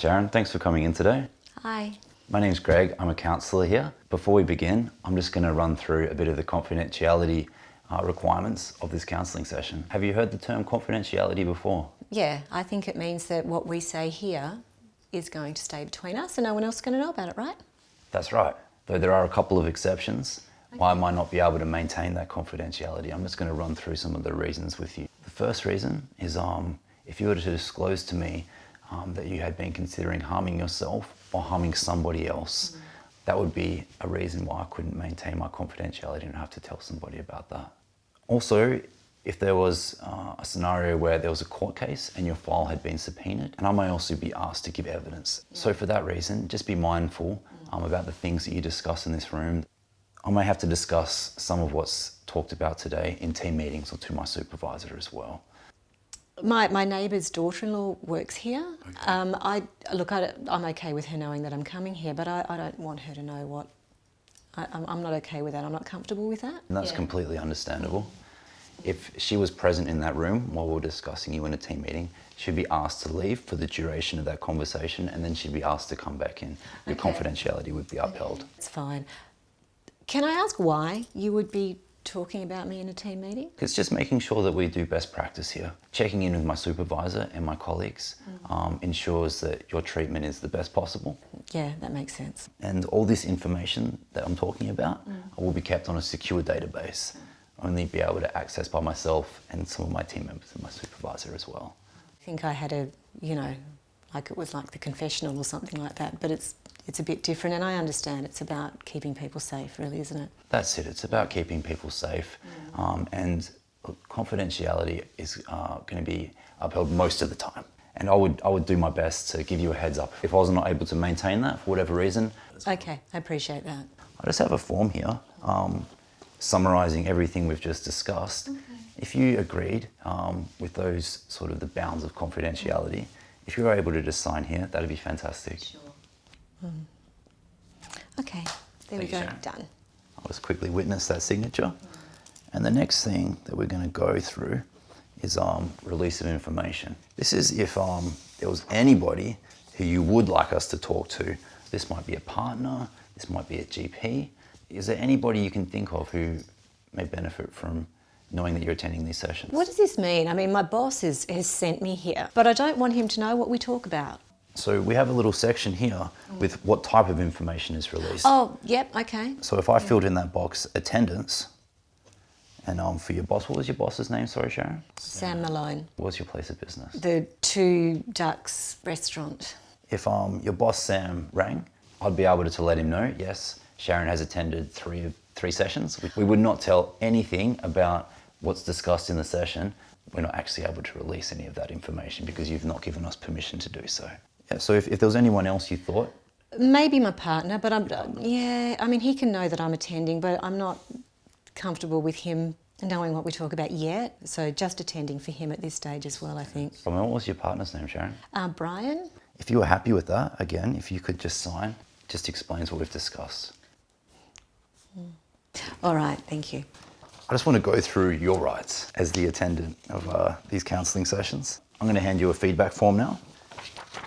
Sharon, thanks for coming in today. Hi. My name's Greg, I'm a counsellor here. Before we begin, I'm just going to run through a bit of the confidentiality requirements of this counselling session. Have you heard the term confidentiality before? Yeah, I think it means that what we say here is going to stay between us and no one else is going to know about it, right? That's right, though there are a couple of exceptions why I might not be able to maintain that confidentiality. I'm just going to run through some of the reasons with you. The first reason is if you were to disclose to me that you had been considering harming yourself or harming somebody else, that would be a reason why I couldn't maintain my confidentiality and have to tell somebody about that. Also, if there was a scenario where there was a court case and your file had been subpoenaed, and I may also be asked to give evidence. So for that reason, just be mindful about the things that you discuss in this room. I may have to discuss some of what's talked about today in team meetings or to my supervisor as well. My neighbour's daughter-in-law works here. Okay. I'm okay with her knowing that I'm coming here, but I don't want her to know what... I'm not okay with that. I'm not comfortable with that. And that's completely understandable. If she was present in that room while we were discussing you in a team meeting, she'd be asked to leave for the duration of that conversation, and then she'd be asked to come back in. Your confidentiality would be upheld. It's fine. Can I ask why you would be talking about me in a team meeting? It's just making sure that we do best practice here. Checking in with my supervisor and my colleagues ensures that your treatment is the best possible. Yeah, that makes sense. And all this information that I'm talking about will be kept on a secure database, only be able to access by myself and some of my team members and my supervisor as well. I think I had like it was like the confessional or something like that, but it's a bit different, and I understand it's about keeping people safe, really, isn't it? That's it. It's about keeping people safe, and look, confidentiality is going to be upheld most of the time. And I would do my best to give you a heads up if I was not able to maintain that for whatever reason. Okay, I appreciate that. I just have a form here summarising everything we've just discussed. Okay. If you agreed with those sort of the bounds of confidentiality, if you were able to just sign here, that'd be fantastic. Sure. Okay, there we go, done. I'll just quickly witness that signature. And the next thing that we're going to go through is release of information. This is if there was anybody who you would like us to talk to. This might be a partner, this might be a GP. Is there anybody you can think of who may benefit from knowing that you're attending these sessions? What does this mean? I mean, my boss has sent me here, but I don't want him to know what we talk about. So we have a little section here with what type of information is released. Oh, yep, okay. So if I filled in that box, attendance, and for your boss, what was your boss's name, sorry, Sharon? Sam Malone. What's your place of business? The Two Ducks restaurant. If your boss, Sam, rang, I'd be able to let him know, yes, Sharon has attended three sessions. We would not tell anything about what's discussed in the session. We're not actually able to release any of that information because you've not given us permission to do so. Yeah, so if there was anyone else you thought? Maybe my partner, but I mean, he can know that I'm attending, but I'm not comfortable with him knowing what we talk about yet. So just attending for him at this stage as well, I think. What was your partner's name, Sharon? Brian. If you were happy with that, again, if you could just sign, just explains what we've discussed. All right, thank you. I just want to go through your rights as the attendant of these counselling sessions. I'm going to hand you a feedback form now.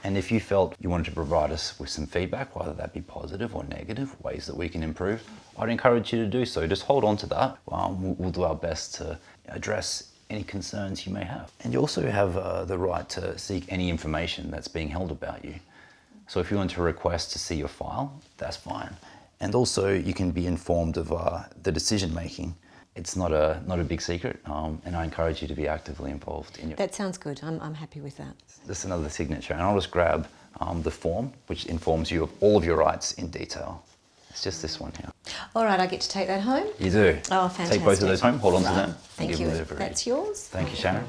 And if you felt you wanted to provide us with some feedback, whether that be positive or negative, ways that we can improve, I'd encourage you to do so. Just hold on to that. We'll do our best to address any concerns you may have. And you also have the right to seek any information that's being held about you. So if you want to request to see your file, that's fine. And also you can be informed of the decision making. It's not a big secret, and I encourage you to be actively involved in it. That sounds good. I'm happy with that. Just another signature, and I'll just grab the form, which informs you of all of your rights in detail. It's just this one here. All right, I get to take that home? You do. Oh, fantastic. Take both of those home, hold on to them. Thank you. That's yours. Thank you, Sharon.